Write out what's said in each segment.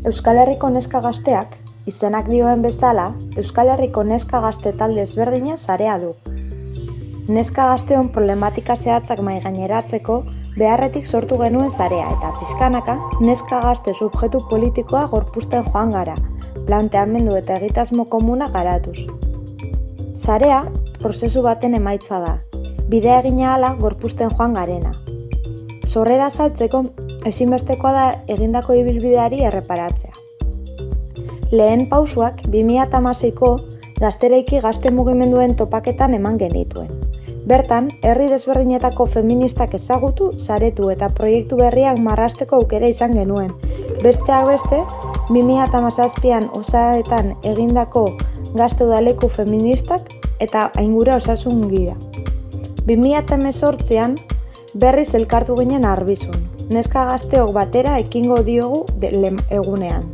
Euskal Herriko neska gazteak, izenak dioen bezala, Euskal Herriko neska gazte talde ezberdina sarea du. Neska gazteon problematika zehatzak mahaigaineratzeko beharretik sortu genuen sarea eta pixkanaka neska gazte subjektu politikoa gorpuzten joan gara, planteamendu eta egitasmo komuna garatuz. Sarea prozesu baten emaitza da, bidea egina ahala gorpuzten joan garena. Sorrera saltzeko ezinbestekoa da egindako ibilbideari erreparatzea. Lehen pausuak 2016ko Gaztereiki gazte mugimenduen topaketan eman genituen. Bertan, herri desberdinetako feministak ezagutu, saretu eta proiektu berriak marrasteko aukera izan genuen. Besteak beste, 2017an Osaetan egindako gazte udaleku feministak eta Aingura osasun gida. 2018an berriz elkartu ginen Arbizun, neska gazteok batera ekingo diogu egunean.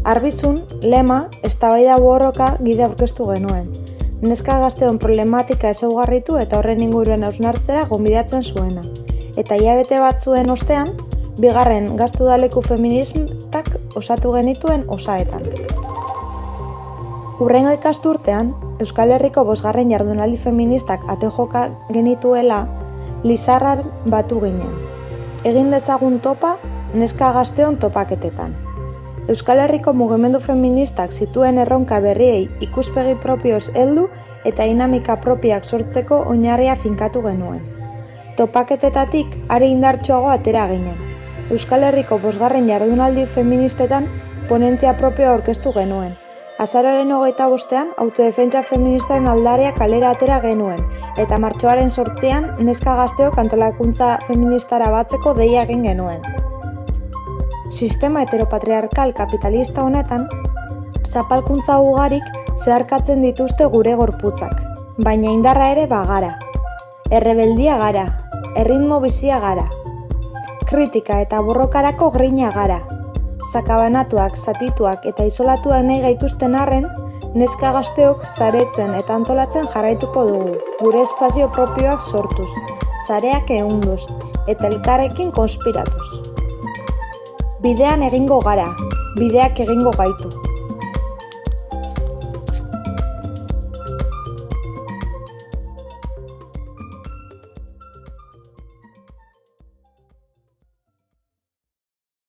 Arbizun, lema, eztabaida borroka gida aurkeztu genuen. Neska gazteon problematika ezaugarritu eta horren inguruen hausnartzera gonbidatzen zuena. Eta hilabete batzuen ostean, bigarren gazte udaleku feministak osatu genituen Osaetan. Hurrengo ikasturtean, Euskal Herriko 5. jardunaldi feministak ate joka genituela Lizarran batu ginen. Egin dezagun topa neska gazteon topaketetan. Euskal Herriko mugimendu feministak zituen erronka berriei ikuspegi propioz heldu eta dinamika propioak sortzeko oinarria finkatu genuen. Topaketetatik are indartsuago atera ginen. Euskal Herriko 5. jardunaldi feministetan ponentzia propioa aurkeztu genuen. Azaroaren 25ean autodefentsa feministaren aldaria kalera atera genuen, eta martxoaren 8ean neska gazteok antolakuntza feministara batzeko deia egin genuen. Sistema heteropatriarkal kapitalista honetan, zapalkuntza ugarik zeharkatzen dituzte gure gorputzak, baina indarra ere bagara. Errebeldia gara, erritmo bizia gara, kritika eta borrokarako grina gara. Sakabanatuak, zatituak eta isolatuak nahi gaituzten arren, neska gazteok saretzen eta antolatzen jarraituko dugu, gure espazio propioak sortuz, sareak ehunduz eta elkarrekin konspiratuz. Bidean egingo gara, bideak egingo gaitu.